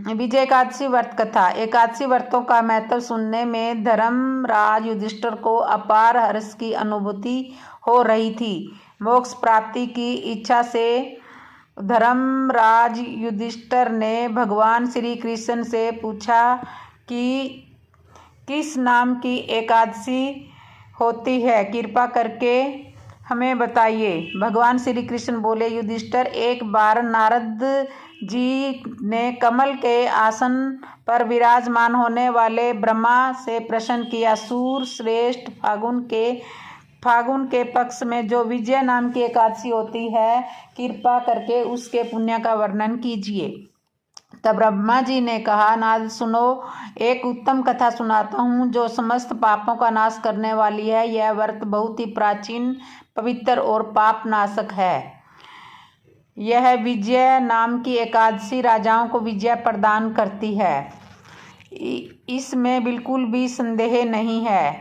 विजय एकादशी व्रत कथा। एकादशी व्रतों का महत्व सुनने में धर्मराज युधिष्ठिर को अपार हर्ष की अनुभूति हो रही थी। मोक्ष प्राप्ति की इच्छा से धर्मराज युधिष्ठिर ने भगवान श्री कृष्ण से पूछा कि किस नाम की एकादशी होती है, कृपा करके हमें बताइए। भगवान श्री कृष्ण बोले, युधिष्ठिर, एक बार नारद जी ने कमल के आसन पर विराजमान होने वाले ब्रह्मा से प्रश्न किया, सूर श्रेष्ठ फागुन के पक्ष में जो विजय नाम की एकादशी होती है, कृपा करके उसके पुण्य का वर्णन कीजिए। तब ब्रह्मा जी ने कहा, नारद सुनो, एक उत्तम कथा सुनाता हूँ जो समस्त पापों का नाश करने वाली है। यह व्रत बहुत ही प्राचीन, पवित्र और पाप नाशक है। यह विजय नाम की एकादशी राजाओं को विजय प्रदान करती है, इसमें बिल्कुल भी संदेह नहीं है।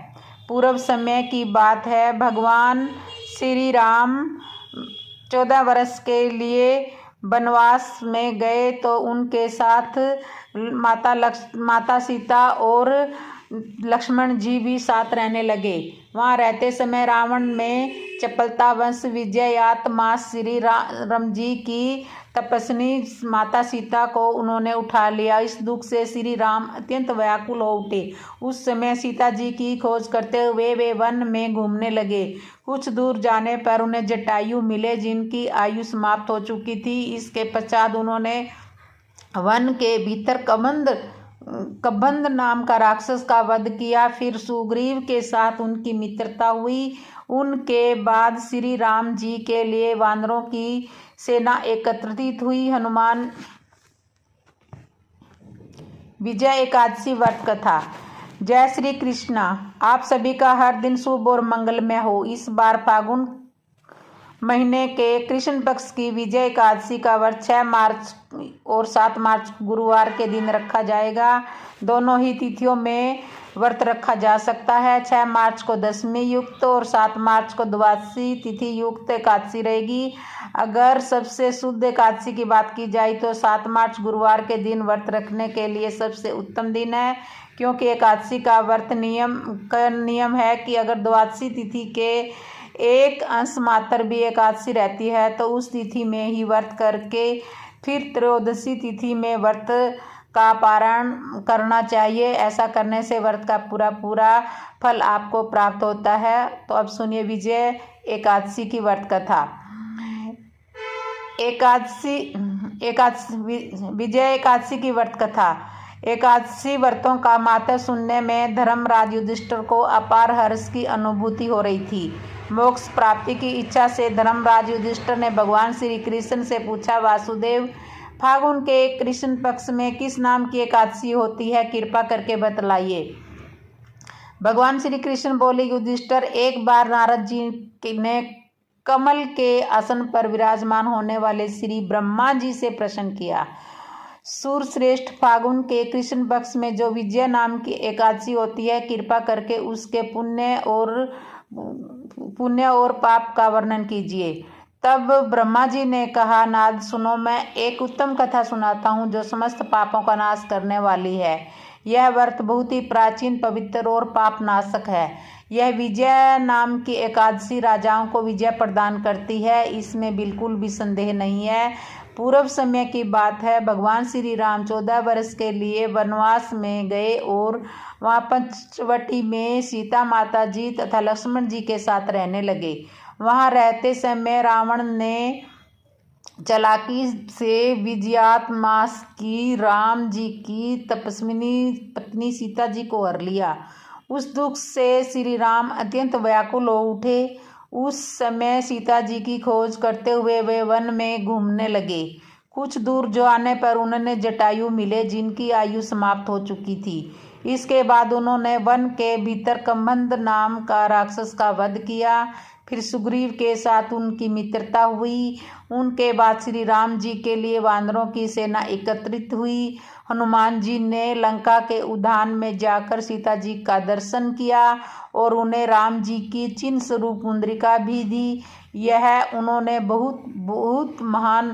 पूर्व समय की बात है, भगवान श्री राम 14 वर्ष के लिए वनवास में गए तो उनके साथ माता सीता और लक्ष्मण जी भी साथ रहने लगे। वहाँ रहते समय रावण में चपलतावश विजयात्मा श्री राम जी की तपस्विनी माता सीता को उन्होंने उठा लिया। इस दुख से श्री राम अत्यंत व्याकुल हो उठे। उस समय सीता जी की खोज करते हुए वे वन में घूमने लगे। कुछ दूर जाने पर उन्हें जटायु मिले, जिनकी आयु समाप्त हो चुकी थी। इसके पश्चात उन्होंने वन के भीतर कबंध नाम का राक्षस का वध किया। फिर सुग्रीव के साथ उनकी मित्रता हुई। उनके बाद श्री राम जी के लिए वानरों की सेना एकत्रित हुई। हनुमान विजय एकादशी व्रत कथा। जय श्री कृष्णा। आप सभी का हर दिन शुभ और मंगलमय हो। इस बार फागुन महीने के कृष्ण पक्ष की विजय एकादशी का व्रत 6 मार्च और 7 मार्च गुरुवार के दिन रखा जाएगा। दोनों ही तिथियों में व्रत रखा जा सकता है। 6 मार्च को दशमी युक्त और 7 मार्च को द्वादशी तिथि युक्त एकादशी रहेगी। अगर सबसे शुद्ध एकादशी की बात की जाए तो 7 मार्च गुरुवार के दिन व्रत रखने के लिए सबसे उत्तम दिन है, क्योंकि एकादशी का व्रत नियम है कि अगर द्वादशी तिथि के एक अंश मात्र भी एकादशी रहती है तो उस तिथि में ही व्रत करके फिर त्रयोदशी तिथि में व्रत का पारण करना चाहिए। ऐसा करने से व्रत का पूरा फल आपको प्राप्त होता है। तो अब सुनिए विजय एकादशी की व्रत कथा। विजय एकादशी की व्रत कथा। एकादशी व्रतों का महत्व सुनने में धर्मराज युधिष्ठिर को अपार हर्ष की अनुभूति हो रही थी। मोक्ष प्राप्ति की इच्छा से धर्मराज युधिष्ठिर ने भगवान श्री कृष्ण से पूछा, वासुदेव, फागुन के कृष्ण पक्ष में किस नाम की एकादशी होती है, कृपा करके बतलाइए। भगवान श्री कृष्ण बोले, युधिष्ठिर, एक बार नारद जी ने कमल के आसन पर विराजमान होने वाले श्री ब्रह्मा जी से प्रश्न किया, सूरश्रेष्ठ फागुन के कृष्ण पक्ष में जो विजय नाम की एकादशी होती है, कृपा करके उसके पुण्य और पाप का वर्णन कीजिए। तब ब्रह्मा जी ने कहा, नारद सुनो, मैं एक उत्तम कथा सुनाता हूँ जो समस्त पापों का नाश करने वाली है। यह व्रत बहुत ही प्राचीन, पवित्र और पाप नाशक है। यह विजय नाम की एकादशी राजाओं को विजय प्रदान करती है, इसमें बिल्कुल भी संदेह नहीं है। पूर्व समय की बात है, भगवान श्री राम 14 वर्ष के लिए वनवास में गए और वहाँ पंचवटी में सीता माता जी तथा लक्ष्मण जी के साथ रहने लगे। वहाँ रहते समय रावण ने चालाकी से विजयात्मा की राम जी की तपस्विनी पत्नी सीता जी को हर लिया। उस दुख से श्री राम अत्यंत व्याकुल हो उठे। उस समय सीता जी की खोज करते हुए वे वन में घूमने लगे। कुछ दूर जाने पर उन्हें जटायु मिले, जिनकी आयु समाप्त हो चुकी थी। इसके बाद उन्होंने वन के भीतर कबंध नाम का राक्षस का वध किया। फिर सुग्रीव के साथ उनकी मित्रता हुई। उनके बाद श्री राम जी के लिए वानरों की सेना एकत्रित हुई। हनुमान जी ने लंका के उद्यान में जाकर सीता जी का दर्शन किया और उन्हें राम जी की चिन्ह स्वरूप मुद्रिका भी दी। यह उन्होंने बहुत महान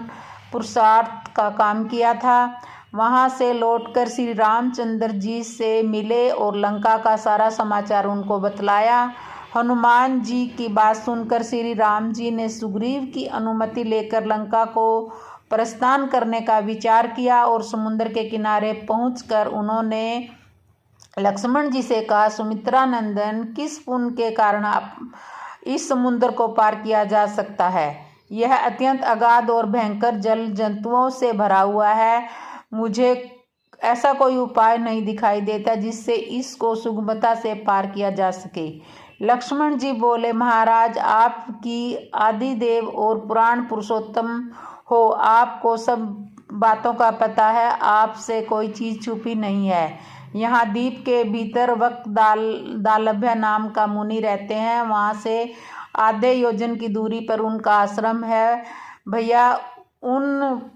पुरुषार्थ का काम किया था। वहां से लौटकर श्री रामचंद्र जी से मिले और लंका का सारा समाचार उनको बतलाया। हनुमान जी की बात सुनकर श्री राम जी ने सुग्रीव की अनुमति लेकर लंका को प्रस्थान करने का विचार किया और समुद्र के किनारे पहुंचकर उन्होंने लक्ष्मण जी से कहा, सुमित्रा नंदन, किस पुण्य के कारण आप इस समुद्र को पार किया जा सकता है? यह अत्यंत अगाध और भयंकर जल जंतुओं से भरा हुआ है। मुझे ऐसा कोई उपाय नहीं दिखाई देता जिससे इसको सुगमता से पार किया जा सके। लक्ष्मण जी बोले, महाराज, आपकी आदिदेव और पुराण पुरुषोत्तम हो, आपको सब बातों का पता है, आपसे कोई चीज छुपी नहीं है। यहाँ द्वीप के भीतर वक्त दालभ्य नाम का मुनि रहते हैं, वहाँ से आधे योजन की दूरी पर उनका आश्रम है। भैया, उन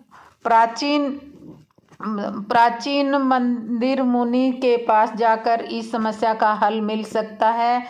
प्राचीन मंदिर मुनि के पास जाकर इस समस्या का हल मिल सकता है,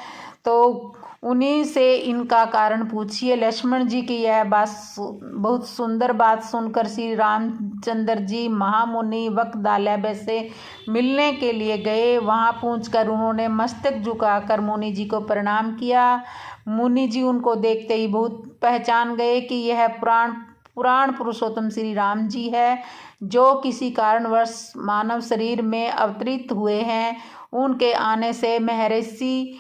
तो उन्हीं से इनका कारण पूछिए। लक्ष्मण जी की यह बात बहुत सुंदर बात सुनकर श्री रामचंद्र जी महामुनि वक्दालय से मिलने के लिए गए। वहां पहुंचकर उन्होंने मस्तक झुकाकर मुनि जी को प्रणाम किया। मुनि जी उनको देखते ही बहुत पहचान गए कि यह पुराण पुरुषोत्तम श्री राम जी है, जो किसी कारणवश मानव शरीर में अवतरित हुए हैं। उनके आने से महर्षि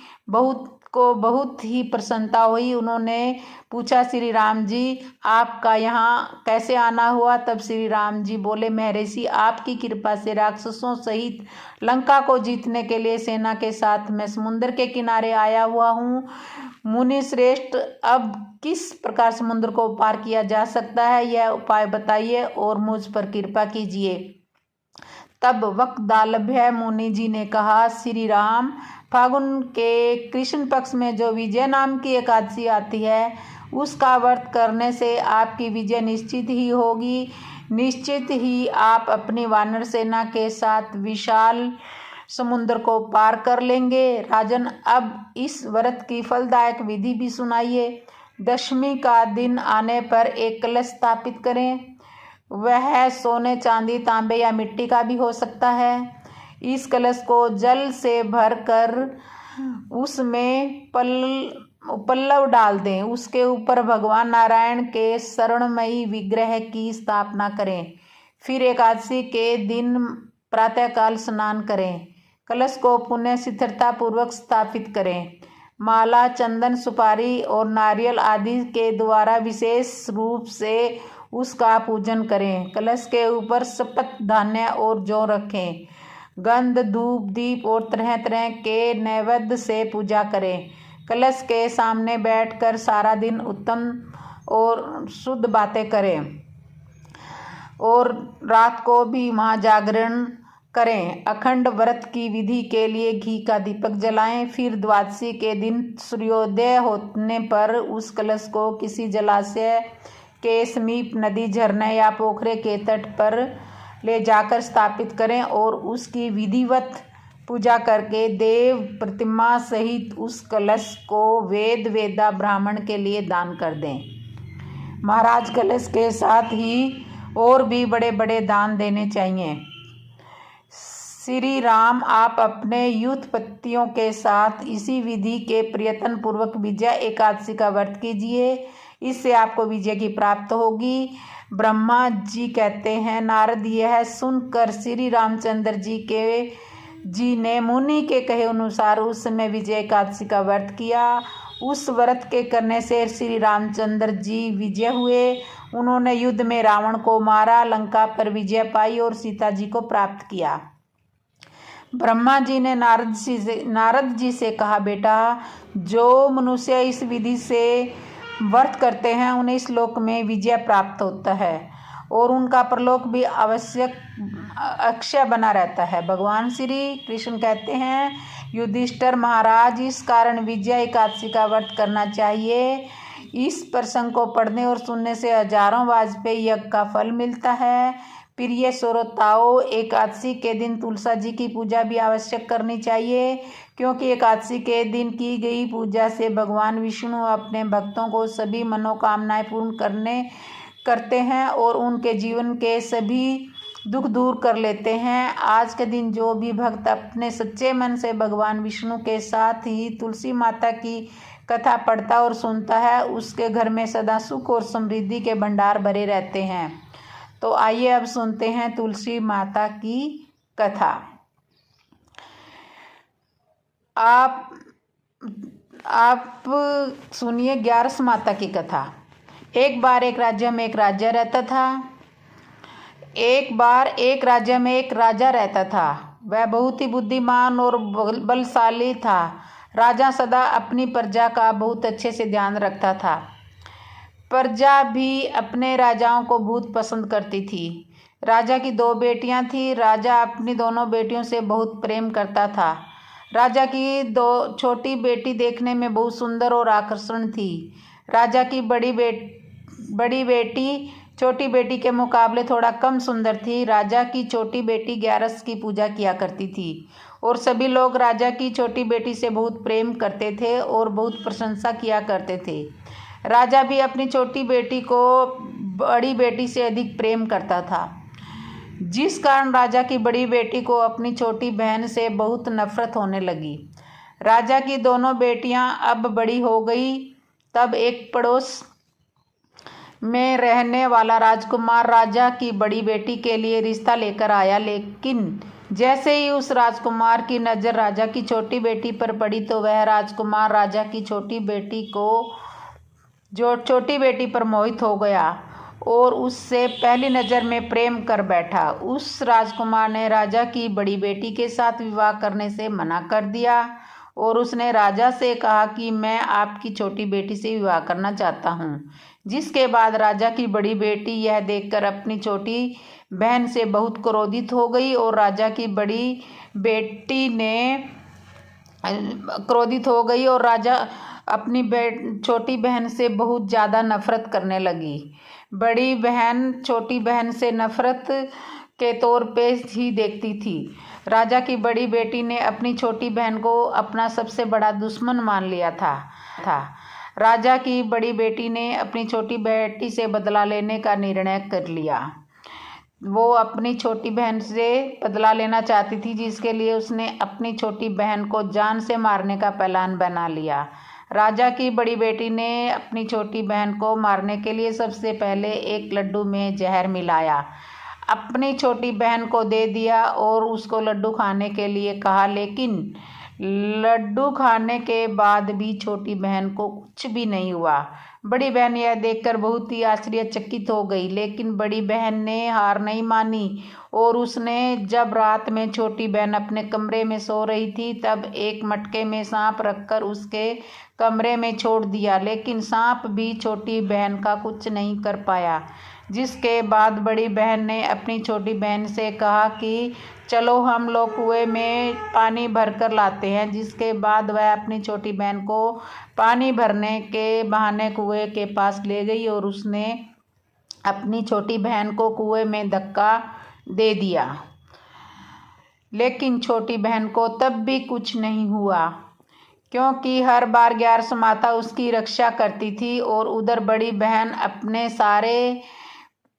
बहुत ही प्रसन्नता हुई। उन्होंने पूछा, श्री राम जी, आपका यहाँ कैसे आना हुआ? तब श्री राम जी बोले, महर्षि, आपकी कृपा से राक्षसों सहित लंका को जीतने के लिए सेना के साथ मैं समुद्र के किनारे आया हुआ हूँ। मुनि श्रेष्ठ, अब किस प्रकार समुद्र को पार किया जा सकता है, यह उपाय बताइए और मुझ पर कृपा कीजिए। तब वक्दालभ्य मुनि जी ने कहा, श्री राम, फागुन के कृष्ण पक्ष में जो विजय नाम की एकादशी आती है, उसका व्रत करने से आपकी विजय निश्चित ही होगी। निश्चित ही आप अपनी वानर सेना के साथ विशाल समुद्र को पार कर लेंगे। राजन, अब इस व्रत की फलदायक विधि भी सुनाइए। दशमी का दिन आने पर एक कलश स्थापित करें। वह सोने, चांदी, तांबे या मिट्टी का भी हो सकता है। इस कलश को जल से भरकर उसमें पल्लव डाल दें। उसके ऊपर भगवान नारायण के शरणमयी विग्रह की स्थापना करें। फिर एकादशी के दिन प्रातःकाल स्नान करें। कलश को पुण्य शिथिलता पूर्वक स्थापित करें। माला, चंदन, सुपारी और नारियल आदि के द्वारा विशेष रूप से उसका पूजन करें। कलश के ऊपर शपथ, धान्य और जौ रखें। गंध, धूप, दीप और तरह तरह के नैवेद्य से पूजा करें। कलश के सामने बैठकर सारा दिन उत्तम और शुद्ध बातें करें और रात को भी महाजागरण करें। अखंड व्रत की विधि के लिए घी का दीपक जलाएं। फिर द्वादशी के दिन सूर्योदय होने पर उस कलश को किसी जलाशय के समीप, नदी, झरने या पोखरे के तट पर ले जाकर स्थापित करें और उसकी विधिवत पूजा करके देव प्रतिमा सहित उस कलश को वेदा ब्राह्मण के लिए दान कर दें। महाराज, कलश के साथ ही और भी बड़े बड़े दान देने चाहिए। श्री राम, आप अपने युद्धपतियों के साथ इसी विधि के प्रयत्न पूर्वक विजय एकादशी का व्रत कीजिए। इससे आपको विजय की प्राप्त होगी। ब्रह्मा जी कहते हैं, नारद यह सुनकर श्री रामचंद्र जी ने मुनि के कहे अनुसार उस समय विजय एकादशी का व्रत किया। उस व्रत के करने से श्री रामचंद्र जी विजय हुए। उन्होंने युद्ध में रावण को मारा, लंका पर विजय पाई और सीता जी को प्राप्त किया। ब्रह्मा जी ने नारद जी से कहा, बेटा, जो मनुष्य इस विधि से व्रत करते हैं उन्हें इस लोक में विजय प्राप्त होता है और उनका परलोक भी अक्षय बना रहता है। भगवान श्री कृष्ण कहते हैं, युधिष्ठिर महाराज, इस कारण विजय एकादशी का व्रत करना चाहिए। इस प्रसंग को पढ़ने और सुनने से हजारों वाजपेयी यज्ञ का फल मिलता है। प्रिय श्रोताओं, एकादशी के दिन तुलसा जी की पूजा भी आवश्यक करनी चाहिए, क्योंकि एकादशी के दिन की गई पूजा से भगवान विष्णु अपने भक्तों को सभी मनोकामनाएं पूर्ण करते हैं और उनके जीवन के सभी दुख दूर कर लेते हैं। आज के दिन जो भी भक्त अपने सच्चे मन से भगवान विष्णु के साथ ही तुलसी माता की कथा पढ़ता और सुनता है, उसके घर में सदा सुख और समृद्धि के भंडार भरे रहते हैं। तो आइए अब सुनते हैं तुलसी माता की कथा। आप सुनिए ग्यारस माता की कथा। एक बार एक राज्य में एक राजा रहता था। एक बार एक राज्य में एक राजा रहता था। वह बहुत ही बुद्धिमान और बलशाली था। राजा सदा अपनी प्रजा का बहुत अच्छे से ध्यान रखता था। प्रजा भी अपने राजाओं को बहुत पसंद करती थी। राजा की 2 बेटियां थीं। राजा अपनी दोनों बेटियों से बहुत प्रेम करता था। राजा की छोटी बेटी देखने में बहुत सुंदर और आकर्षण थी। राजा की बड़ी बेटी छोटी बेटी के मुकाबले थोड़ा कम सुंदर थी। राजा की छोटी बेटी ग्यारस की पूजा किया करती थी और सभी लोग राजा की छोटी बेटी से बहुत प्रेम करते थे और बहुत प्रशंसा किया करते थे। राजा भी अपनी छोटी बेटी को बड़ी बेटी से अधिक प्रेम करता था, जिस कारण राजा की बड़ी बेटी को अपनी छोटी बहन से बहुत नफरत होने लगी। राजा की दोनों बेटियां अब बड़ी हो गई। तब एक पड़ोस में रहने वाला राजकुमार राजा की बड़ी बेटी के लिए रिश्ता लेकर आया, लेकिन जैसे ही उस राजकुमार की नज़र राजा की छोटी बेटी पर पड़ी तो वह राजकुमार राजा की छोटी बेटी पर मोहित हो गया और उससे पहली नज़र में प्रेम कर बैठा। उस राजकुमार ने राजा की बड़ी बेटी के साथ विवाह करने से मना कर दिया और उसने राजा से कहा कि मैं आपकी छोटी बेटी से विवाह करना चाहता हूँ। जिसके बाद राजा की बड़ी बेटी यह देखकर अपनी छोटी बहन से बहुत क्रोधित हो गई और राजा की बड़ी बेटी ने अपनी छोटी बहन से बहुत ज़्यादा नफरत करने लगी। बड़ी बहन छोटी बहन से नफरत के तौर पे ही देखती थी। राजा की बड़ी बेटी ने अपनी छोटी बहन को अपना सबसे बड़ा दुश्मन मान लिया था। राजा की बड़ी बेटी ने अपनी छोटी बेटी से बदला लेने का निर्णय कर लिया। वो अपनी छोटी बहन से बदला लेना चाहती थी, जिसके लिए उसने अपनी छोटी बहन को जान से मारने का प्लान बना लिया। राजा की बड़ी बेटी ने अपनी छोटी बहन को मारने के लिए सबसे पहले एक लड्डू में जहर मिलाया, अपनी छोटी बहन को दे दिया और उसको लड्डू खाने के लिए कहा, लेकिन लड्डू खाने के बाद भी छोटी बहन को कुछ भी नहीं हुआ। बड़ी बहन यह देखकर बहुत ही आश्चर्यचकित हो गई, लेकिन बड़ी बहन ने हार नहीं मानी और उसने जब रात में छोटी बहन अपने कमरे में सो रही थी तब एक मटके में सांप रखकर उसके कमरे में छोड़ दिया, लेकिन सांप भी छोटी बहन का कुछ नहीं कर पाया। जिसके बाद बड़ी बहन ने अपनी छोटी बहन से कहा कि चलो हम लोग कुएं में पानी भर कर लाते हैं। जिसके बाद वह अपनी छोटी बहन को पानी भरने के बहाने कुएं के पास ले गई और उसने अपनी छोटी बहन को कुएं में धक्का दे दिया, लेकिन छोटी बहन को तब भी कुछ नहीं हुआ, क्योंकि हर बार ग्यारस माता उसकी रक्षा करती थी और उधर बड़ी बहन अपने सारे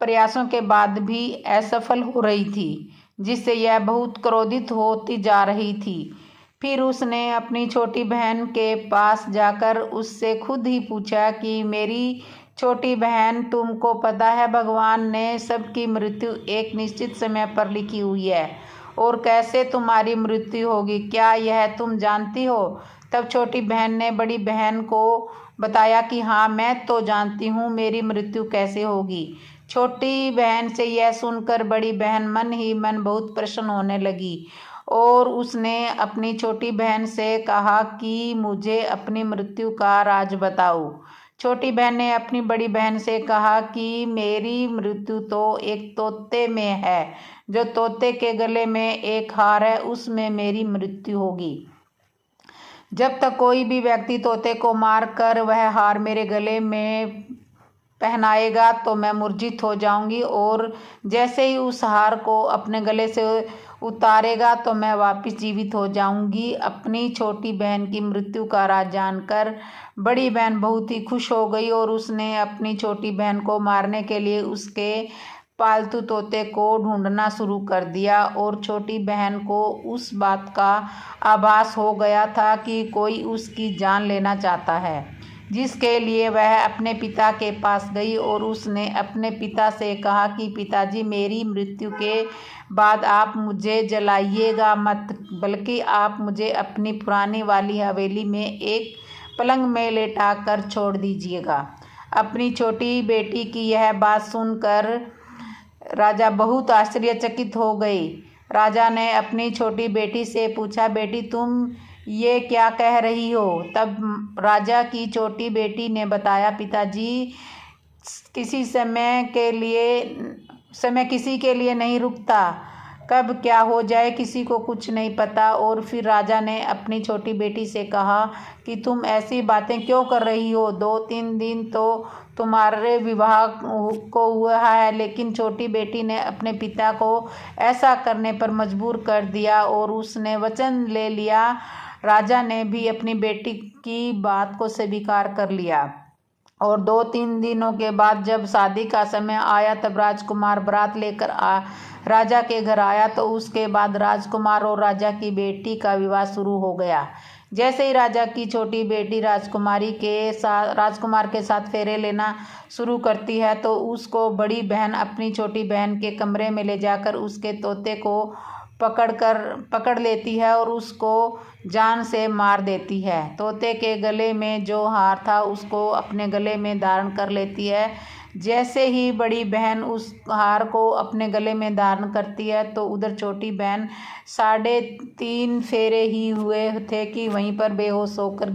प्रयासों के बाद भी असफल हो रही थी, जिससे यह बहुत क्रोधित होती जा रही थी। फिर उसने अपनी छोटी बहन के पास जाकर उससे खुद ही पूछा कि मेरी छोटी बहन, तुमको पता है भगवान ने सबकी मृत्यु एक निश्चित समय पर लिखी हुई है और कैसे तुम्हारी मृत्यु होगी, क्या यह तुम जानती हो? तब छोटी बहन ने बड़ी बहन को बताया कि हाँ, मैं तो जानती हूँ मेरी मृत्यु कैसे होगी। छोटी बहन से यह सुनकर बड़ी बहन मन ही मन बहुत प्रसन्न होने लगी और उसने अपनी छोटी बहन से कहा कि मुझे अपनी मृत्यु का राज बताओ। छोटी बहन ने अपनी बड़ी बहन से कहा कि मेरी मृत्यु तो एक तोते में है, जो तोते के गले में एक हार है, उसमें मेरी मृत्यु होगी। जब तक कोई भी व्यक्ति तोते को मार कर वह हार मेरे गले में पहनाएगा तो मैं मूर्छित हो जाऊंगी और जैसे ही उस हार को अपने गले से उतारेगा तो मैं वापस जीवित हो जाऊंगी। अपनी छोटी बहन की मृत्यु का राज जानकर बड़ी बहन बहुत ही खुश हो गई और उसने अपनी छोटी बहन को मारने के लिए उसके पालतू तोते को ढूंढना शुरू कर दिया और छोटी बहन को उस बात का आभास हो गया था कि कोई उसकी जान लेना चाहता है, जिसके लिए वह अपने पिता के पास गई और उसने अपने पिता से कहा कि पिताजी, मेरी मृत्यु के बाद आप मुझे जलाइएगा मत, बल्कि आप मुझे अपनी पुरानी वाली हवेली में एक पलंग में लेटा कर छोड़ दीजिएगा। अपनी छोटी बेटी की यह बात सुनकर राजा बहुत आश्चर्यचकित हो गई। राजा ने अपनी छोटी बेटी से पूछा, बेटी तुम ये क्या कह रही हो? तब राजा की छोटी बेटी ने बताया, पिताजी, समय किसी के लिए नहीं रुकता, कब क्या हो जाए किसी को कुछ नहीं पता। और फिर राजा ने अपनी छोटी बेटी से कहा कि तुम ऐसी बातें क्यों कर रही हो? 2-3 दिन तो तुम्हारे विवाह को हुआ है। लेकिन छोटी बेटी ने अपने पिता को ऐसा करने पर मजबूर कर दिया और उसने वचन ले लिया। राजा ने भी अपनी बेटी की बात को स्वीकार कर लिया और 2-3 दिनों के बाद जब शादी का समय आया तब राजकुमार बारात लेकर राजा के घर आया। तो उसके बाद राजकुमार और राजा की बेटी का विवाह शुरू हो गया। जैसे ही राजा की छोटी बेटी राजकुमार के साथ फेरे लेना शुरू करती है तो उसको बड़ी बहन अपनी छोटी बहन के कमरे में ले जाकर उसके तोते को पकड़ लेती है और उसको जान से मार देती है। तोते के गले में जो हार था उसको अपने गले में धारण कर लेती है। जैसे ही बड़ी बहन उस हार को अपने गले में धारण करती है तो उधर छोटी बहन 3.5 फेरे ही हुए थे कि वहीं पर बेहोश होकर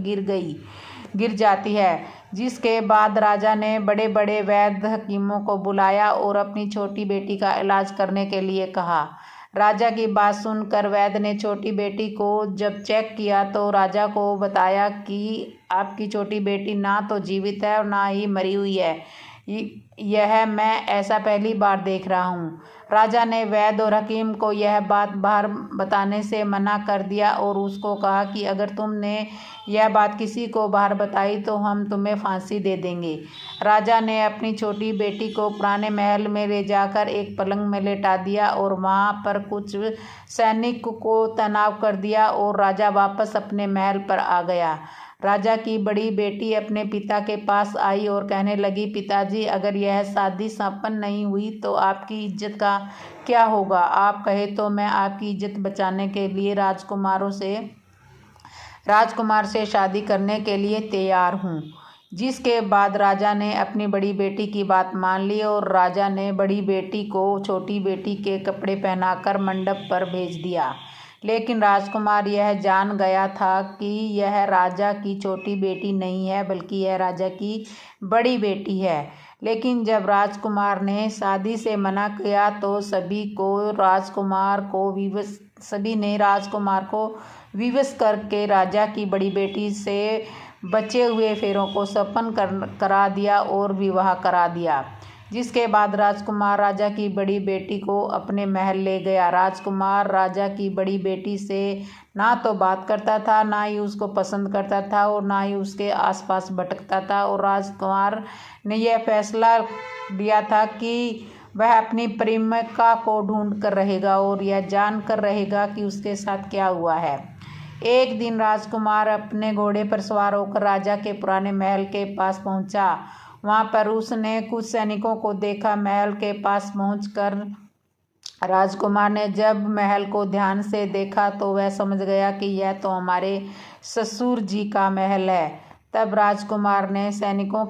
गिर जाती है। जिसके बाद राजा ने बड़े बड़े वैद्य हकीमों को बुलाया और अपनी छोटी बेटी का इलाज करने के लिए कहा। राजा की बात सुनकर वैद्य ने छोटी बेटी को जब चेक किया तो राजा को बताया कि आपकी छोटी बेटी ना तो जीवित है और ना ही मरी हुई है। यह मैं ऐसा पहली बार देख रहा हूँ। राजा ने वैद्य और हकीम को यह बात बाहर बताने से मना कर दिया और उसको कहा कि अगर तुमने यह बात किसी को बाहर बताई तो हम तुम्हें फांसी दे देंगे। राजा ने अपनी छोटी बेटी को पुराने महल में ले जाकर एक पलंग में लेटा दिया और वहाँ पर कुछ सैनिक को तैनात कर दिया और राजा वापस अपने महल पर आ गया। राजा की बड़ी बेटी अपने पिता के पास आई और कहने लगी, पिताजी, अगर यह शादी संपन्न नहीं हुई तो आपकी इज्जत का क्या होगा? आप कहे तो मैं आपकी इज्जत बचाने के लिए राजकुमार से शादी करने के लिए तैयार हूँ। जिसके बाद राजा ने अपनी बड़ी बेटी की बात मान ली और राजा ने बड़ी बेटी को छोटी बेटी के कपड़े पहनाकर मंडप पर भेज दिया। लेकिन राजकुमार यह जान गया था कि यह राजा की छोटी बेटी नहीं है बल्कि यह राजा की बड़ी बेटी है। लेकिन जब राजकुमार ने शादी से मना किया तो सभी ने राजकुमार को विवश करके राजा की बड़ी बेटी से बचे हुए फेरों को संपन्न करा दिया और विवाह करा दिया। जिसके बाद राजकुमार राजा की बड़ी बेटी को अपने महल ले गया। राजकुमार राजा की बड़ी बेटी से ना तो बात करता था, ना ही उसको पसंद करता था और ना ही उसके आसपास भटकता था। और राजकुमार ने यह फैसला लिया था कि वह अपनी प्रेमिका को ढूंढ कर रहेगा और यह जान कर रहेगा कि उसके साथ क्या हुआ है। एक दिन राजकुमार अपने घोड़े पर सवार होकर राजा के पुराने महल के पास पहुंचा। वहां पर उसने कुछ सैनिकों को देखा। महल के पास पहुंचकर राजकुमार ने जब महल को ध्यान से देखा तो वह समझ गया कि यह तो हमारे ससुर जी का महल है। तब राजकुमार ने सैनिकों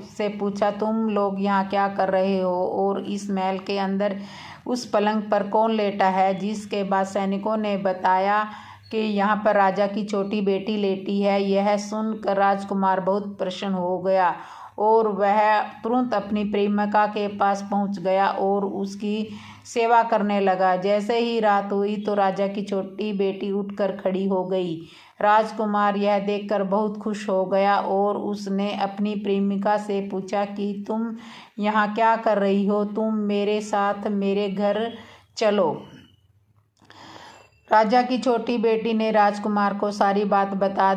से पूछा, तुम लोग यहाँ क्या कर रहे हो और इस महल के अंदर उस पलंग पर कौन लेटा है? जिसके बाद सैनिकों ने बताया कि यहाँ पर राजा की छोटी बेटी लेटी है। यह सुनकर राजकुमार बहुत प्रसन्न हो गया और वह तुरंत अपनी प्रेमिका के पास पहुंच गया और उसकी सेवा करने लगा। जैसे ही रात हुई तो राजा की छोटी बेटी उठकर खड़ी हो गई। राजकुमार यह देखकर बहुत खुश हो गया और उसने अपनी प्रेमिका से पूछा कि तुम यहाँ क्या कर रही हो? तुम मेरे साथ मेरे घर चलो। राजा की छोटी बेटी ने राजकुमार को सारी बात बता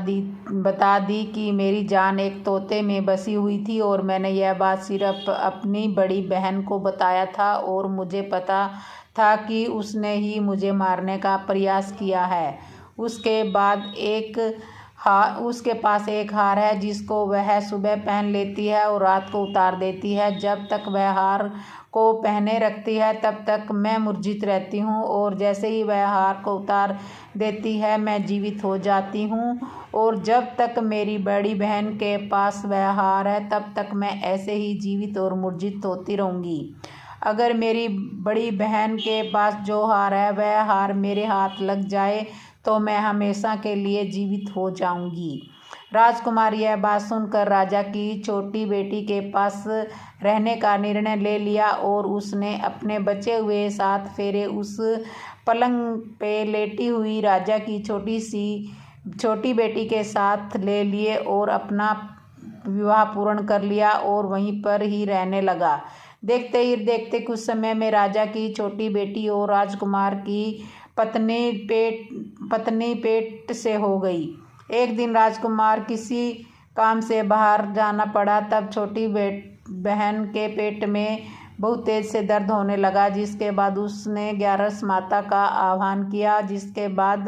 दी कि मेरी जान एक तोते में बसी हुई थी और मैंने यह बात सिर्फ अपनी बड़ी बहन को बताया था और मुझे पता था कि उसने ही मुझे मारने का प्रयास किया है। उसके पास एक हार है जिसको वह सुबह पहन लेती है और रात को उतार देती है। जब तक वह हार को पहने रखती है तब तक मैं मूर्छित रहती हूँ और जैसे ही वह हार को उतार देती है मैं जीवित हो जाती हूँ। और जब तक मेरी बड़ी बहन के पास वह हार है तब तक मैं ऐसे ही जीवित और मूर्छित होती रहूँगी। अगर मेरी बड़ी बहन के पास जो हार है वह हार मेरे हाथ लग जाए तो मैं हमेशा के लिए जीवित हो जाऊंगी। राजकुमार यह बात सुनकर राजा की छोटी बेटी के पास रहने का निर्णय ले लिया और उसने अपने बचे हुए 7 फेरे उस पलंग पे लेटी हुई राजा की छोटी बेटी के साथ ले लिए और अपना विवाह पूर्ण कर लिया और वहीं पर ही रहने लगा। देखते ही देखते कुछ समय में राजा की छोटी बेटी और राजकुमार की पत्नी पेट से हो गई। एक दिन राजकुमार किसी काम से बाहर जाना पड़ा, तब छोटी बहन के पेट में बहुत तेज से दर्द होने लगा, जिसके बाद उसने 11 माता का आह्वान किया। जिसके बाद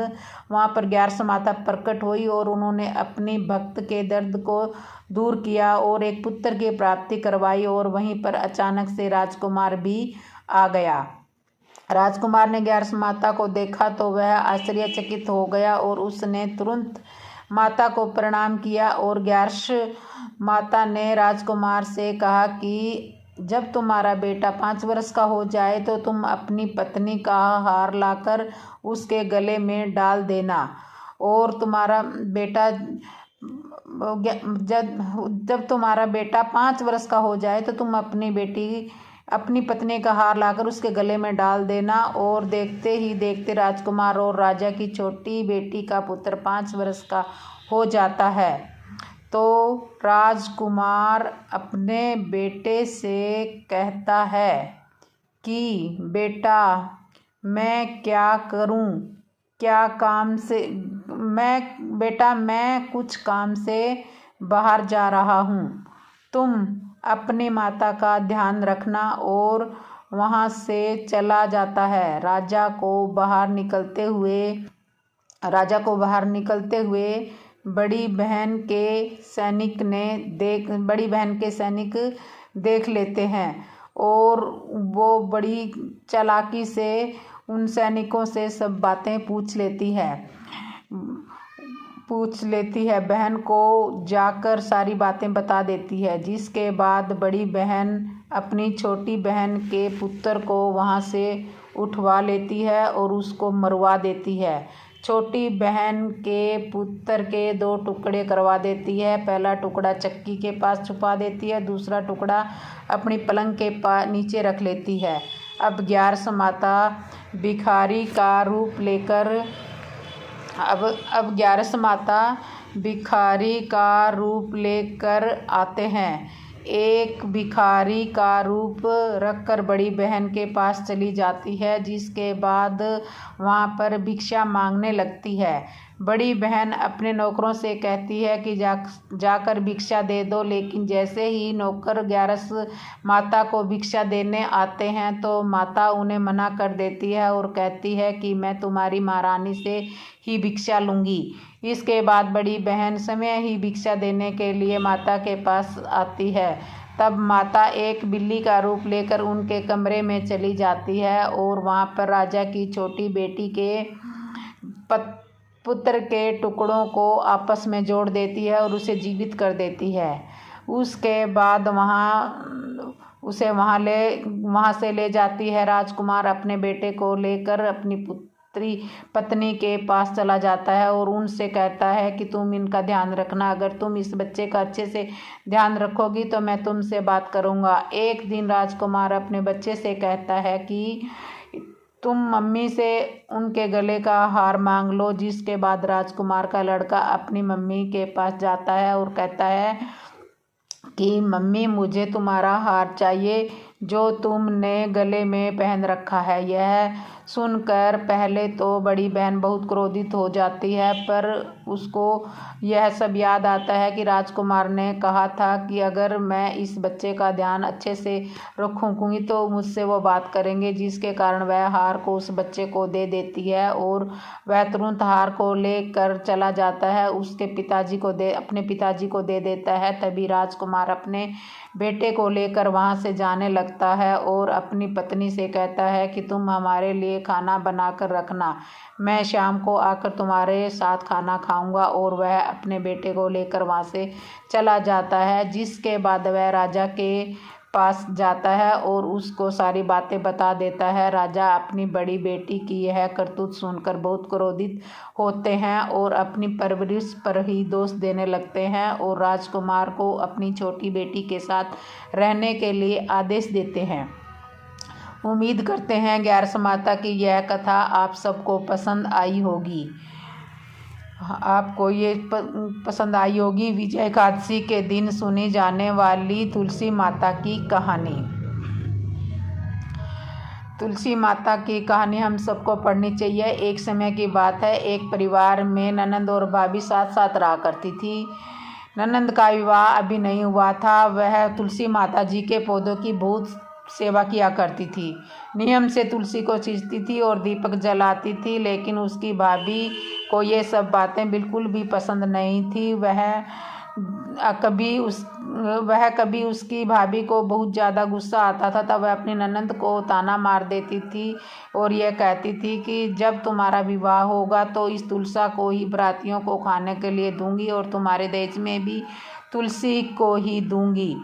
वहाँ पर 11 माता प्रकट हुई और उन्होंने अपनी भक्त के दर्द को दूर किया और एक पुत्र की प्राप्ति करवाई और वहीं पर अचानक से राजकुमार भी आ गया। राजकुमार ने 11 माता को देखा तो वह आश्चर्यचकित हो गया और उसने तुरंत माता को प्रणाम किया और 11 माता ने राजकुमार से कहा कि जब तुम्हारा बेटा 5 वर्ष का हो जाए तो तुम अपनी पत्नी का हार लाकर उसके गले में डाल देना और तुम्हारा बेटा जब तुम्हारा बेटा 5 वर्ष का हो जाए तो तुम अपनी पत्नी का हार लाकर उसके गले में डाल देना। और देखते ही देखते राजकुमार और राजा की छोटी बेटी का पुत्र 5 वर्ष का हो जाता है। तो राजकुमार अपने बेटे से कहता है कि बेटा मैं क्या करूं, मैं कुछ काम से बाहर जा रहा हूं, तुम अपनी माता का ध्यान रखना। और वहां से चला जाता है। राजा को बाहर निकलते हुए बड़ी बहन के सैनिक देख लेते हैं और वो बड़ी चालाकी से उन सैनिकों से सब बातें पूछ लेती है। बहन को जाकर सारी बातें बता देती है, जिसके बाद बड़ी बहन अपनी छोटी बहन के पुत्र को वहां से उठवा लेती है और उसको मरवा देती है। छोटी बहन के पुत्र के 2 टुकड़े करवा देती है। पहला टुकड़ा चक्की के पास छुपा देती है, दूसरा टुकड़ा अपनी पलंग के नीचे रख लेती है। अब 11 माता भिखारी का रूप लेकर आते हैं। एक भिखारी का रूप रखकर बड़ी बहन के पास चली जाती है, जिसके बाद वहाँ पर भिक्षा मांगने लगती है। बड़ी बहन अपने नौकरों से कहती है कि जाकर भिक्षा दे दो, लेकिन जैसे ही नौकर 11 माता को भिक्षा देने आते हैं तो माता उन्हें मना कर देती है और कहती है कि मैं तुम्हारी महारानी से ही भिक्षा लूँगी। इसके बाद बड़ी बहन समय ही भिक्षा देने के लिए माता के पास आती है। तब माता एक बिल्ली का रूप लेकर उनके कमरे में चली जाती है और वहाँ पर राजा की छोटी बेटी के पुत्र के टुकड़ों को आपस में जोड़ देती है और उसे जीवित कर देती है। उसके बाद उसे वहाँ से ले जाती है। राजकुमार अपने बेटे को लेकर अपनी पत्नी के पास चला जाता है और उनसे कहता है कि तुम इनका ध्यान रखना, अगर तुम इस बच्चे का अच्छे से ध्यान रखोगी तो मैं तुमसे बात करूँगा। एक दिन राजकुमार अपने बच्चे से कहता है कि तुम मम्मी से उनके गले का हार मांग लो। जिसके बाद राजकुमार का लड़का अपनी मम्मी के पास जाता है और कहता है कि मम्मी मुझे तुम्हारा हार चाहिए जो तुमने गले में पहन रखा है। यह सुनकर पहले तो बड़ी बहन बहुत क्रोधित हो जाती है, पर उसको यह सब याद आता है कि राजकुमार ने कहा था कि अगर मैं इस बच्चे का ध्यान अच्छे से रखूंगी तो मुझसे वो बात करेंगे, जिसके कारण वह हार को उस बच्चे को दे देती है और वह तुरंत हार को लेकर चला जाता है, अपने पिताजी को दे देता है। तभी राजकुमार अपने बेटे को लेकर वहाँ से जाने लगता है और अपनी पत्नी से कहता है कि तुम हमारे लिए खाना बनाकर रखना, मैं शाम को आकर तुम्हारे साथ खाना खाऊंगा। और वह अपने बेटे को लेकर वहाँ से चला जाता है, जिसके बाद वह राजा के पास जाता है और उसको सारी बातें बता देता है। राजा अपनी बड़ी बेटी की यह करतूत सुनकर बहुत क्रोधित होते हैं और अपनी परवरिश पर ही दोष देने लगते हैं और राजकुमार को अपनी छोटी बेटी के साथ रहने के लिए आदेश देते हैं। उम्मीद करते हैं ग्यारस माता की यह कथा आप सबको पसंद आई होगी। आपको ये पसंद आई होगी विजय एकादशी के दिन सुनी जाने वाली तुलसी माता की कहानी। तुलसी माता की कहानी हम सबको पढ़नी चाहिए। एक समय की बात है, एक परिवार में ननंद और भाभी साथ साथ रहा करती थी। ननंद का विवाह अभी नहीं हुआ था। वह तुलसी माता जी के पौधों की बहुत सेवा किया करती थी। नियम से तुलसी को सींचती थी और दीपक जलाती थी, लेकिन उसकी भाभी को ये सब बातें बिल्कुल भी पसंद नहीं थी। कभी उसकी भाभी को बहुत ज़्यादा गुस्सा आता था, तब वह अपनी ननंद को ताना मार देती थी और यह कहती थी कि जब तुम्हारा विवाह होगा तो इस तुलसा को ही बरातियों को खाने के लिए दूंगी और तुम्हारे दहेज में भी तुलसी को ही दूंगी।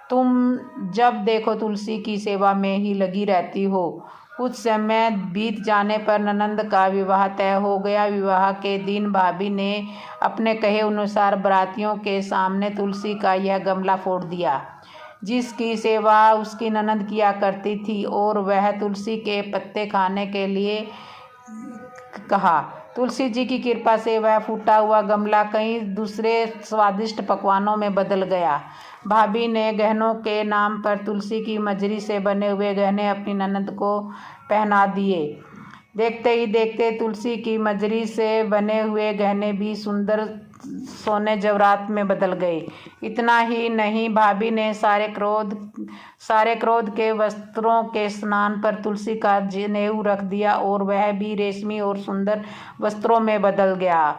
तुम जब देखो तुलसी की सेवा में ही लगी रहती हो। कुछ समय बीत जाने पर ननंद का विवाह तय हो गया। विवाह के दिन भाभी ने अपने कहे अनुसार बरातियों के सामने तुलसी का यह गमला फोड़ दिया, जिसकी सेवा उसकी ननंद किया करती थी, और वह तुलसी के पत्ते खाने के लिए कहा। तुलसी जी की कृपा से वह फूटा हुआ गमला कई दूसरे स्वादिष्ट पकवानों में बदल गया। भाभी ने गहनों के नाम पर तुलसी की मजरी से बने हुए गहने अपनी ननंद को पहना दिए। देखते ही देखते तुलसी की मजरी से बने हुए गहने भी सुंदर सोने जवरात में बदल गए। इतना ही नहीं, भाभी ने सारे क्रोध के वस्त्रों के स्नान पर तुलसी का जनेऊ रख दिया और वह भी रेशमी और सुंदर वस्त्रों में बदल गया।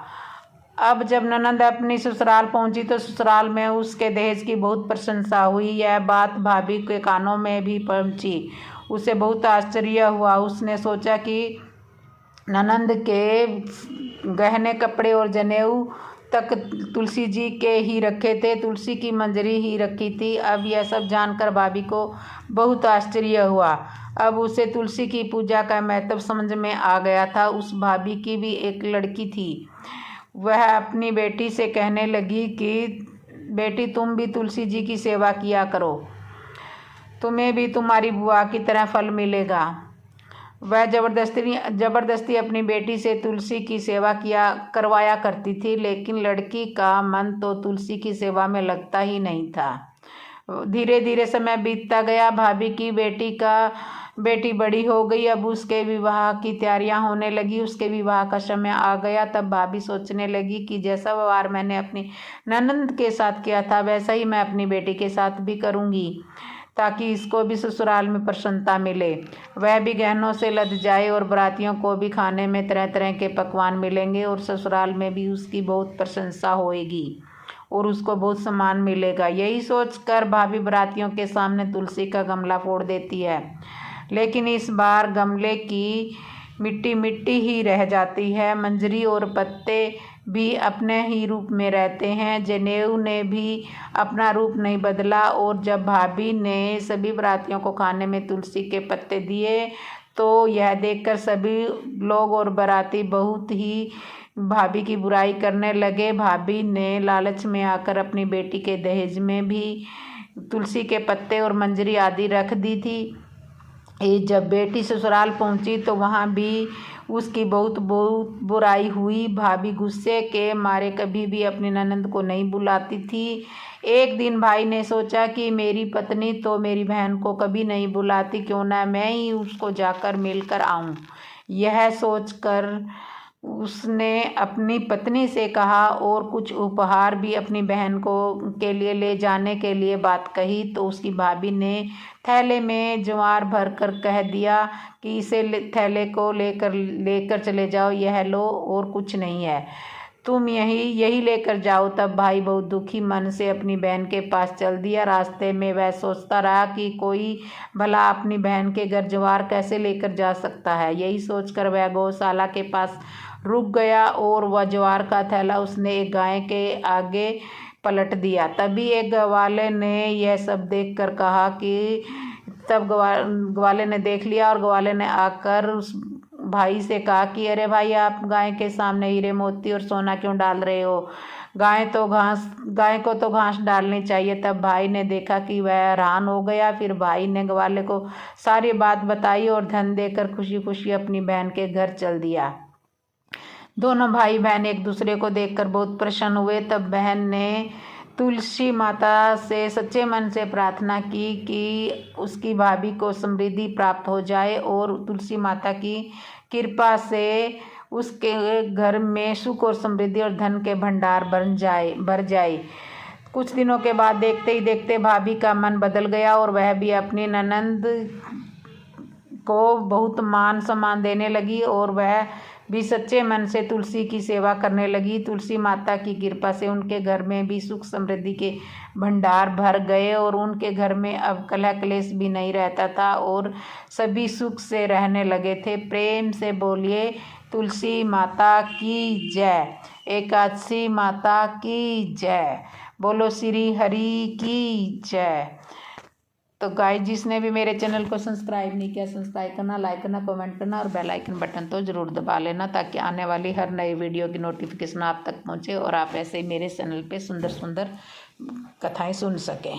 अब जब ननंद अपनी ससुराल पहुंची तो ससुराल में उसके दहेज की बहुत प्रशंसा हुई। यह बात भाभी के कानों में भी पहुंची। उसे बहुत आश्चर्य हुआ। उसने सोचा कि ननंद के गहने, कपड़े और जनेऊ तक तुलसी जी के ही रखे थे, तुलसी की मंजरी ही रखी थी। अब यह सब जानकर भाभी को बहुत आश्चर्य हुआ। अब उसे तुलसी की पूजा का महत्व समझ में आ गया था। उस भाभी की भी एक लड़की थी। वह अपनी बेटी से कहने लगी कि बेटी, तुम भी तुलसी जी की सेवा किया करो, तुम्हें भी तुम्हारी बुआ की तरह फल मिलेगा। वह जबरदस्ती अपनी बेटी से तुलसी की सेवा करवाया करती थी, लेकिन लड़की का मन तो तुलसी की सेवा में लगता ही नहीं था। धीरे धीरे समय बीतता गया। भाभी की बेटी बड़ी हो गई। अब उसके विवाह की तैयारियां होने लगी। उसके विवाह का समय आ गया। तब भाभी सोचने लगी कि जैसा व्यवहार मैंने अपनी ननंद के साथ किया था, वैसा ही मैं अपनी बेटी के साथ भी करूंगी, ताकि इसको भी ससुराल में प्रसन्नता मिले, वह भी गहनों से लद जाए और बरातियों को भी खाने में तरह तरह के पकवान मिलेंगे और ससुराल में भी उसकी बहुत प्रशंसा होएगी और उसको बहुत सम्मान मिलेगा। यही सोचकर भाभी बरातियों के सामने तुलसी का गमला फोड़ देती है, लेकिन इस बार गमले की मिट्टी ही रह जाती है। मंजरी और पत्ते भी अपने ही रूप में रहते हैं। जनेऊ ने भी अपना रूप नहीं बदला। और जब भाभी ने सभी बरातियों को खाने में तुलसी के पत्ते दिए तो यह देखकर सभी लोग और बाराती बहुत ही भाभी की बुराई करने लगे। भाभी ने लालच में आकर अपनी बेटी के दहेज में भी तुलसी के पत्ते और मंजरी आदि रख दी थी। जब बेटी ससुराल पहुंची तो वहां भी उसकी बहुत बुराई हुई। भाभी गुस्से के मारे कभी भी अपनी ननंद को नहीं बुलाती थी। एक दिन भाई ने सोचा कि मेरी पत्नी तो मेरी बहन को कभी नहीं बुलाती, क्यों ना मैं ही उसको जाकर मिलकर आऊं। यह सोचकर उसने अपनी पत्नी से कहा और कुछ उपहार भी अपनी बहन को के लिए ले जाने के लिए बात कही। तो उसकी भाभी ने थैले में ज्वार भर कर कह दिया कि इसे थैले को लेकर चले जाओ, यह लो और कुछ नहीं है, तुम यही लेकर जाओ। तब भाई बहुत दुखी मन से अपनी बहन के पास चल दिया। रास्ते में वह सोचता रहा कि कोई भला अपनी बहन के घर ज्वार कैसे लेकर जा सकता है। यही सोचकर वह गौशाला के पास रुक गया और वह ज्वार का थैला उसने एक गाय के आगे पलट दिया। तभी एक ग्वाले ने यह सब देखकर कहा कि तब ग्वाले ने देख लिया और ग्वाले ने आकर उस भाई से कहा कि अरे भाई, आप गाय के सामने हीरे मोती और सोना क्यों डाल रहे हो? गाय को तो घास डालनी चाहिए। तब भाई ने देखा कि वह हैरान हो गया। फिर भाई ने ग्वाले को सारी बात बताई और धन देकर खुशी खुशी अपनी बहन के घर चल दिया। दोनों भाई बहन एक दूसरे को देखकर बहुत प्रसन्न हुए। तब बहन ने तुलसी माता से सच्चे मन से प्रार्थना की कि उसकी भाभी को समृद्धि प्राप्त हो जाए और तुलसी माता की कृपा से उसके घर में सुख और समृद्धि और धन के भंडार भर जाए। कुछ दिनों के बाद देखते ही देखते भाभी का मन बदल गया और वह भी अपनी ननंद को बहुत मान सम्मान देने लगी और वह भी सच्चे मन से तुलसी की सेवा करने लगी। तुलसी माता की कृपा से उनके घर में भी सुख समृद्धि के भंडार भर गए और उनके घर में अब कलह क्लेश भी नहीं रहता था और सभी सुख से रहने लगे थे। प्रेम से बोलिए तुलसी माता की जय, एकादशी माता की जय, बोलो श्री हरि की जय। तो गाइस, जिसने भी मेरे चैनल को सब्सक्राइब नहीं किया, सब्सक्राइब करना, लाइक करना, कमेंट करना और बेल आइकन बटन तो ज़रूर दबा लेना ताकि आने वाली हर नई वीडियो की नोटिफिकेशन आप तक पहुंचे और आप ऐसे ही मेरे चैनल पे सुंदर सुंदर कथाएं सुन सकें।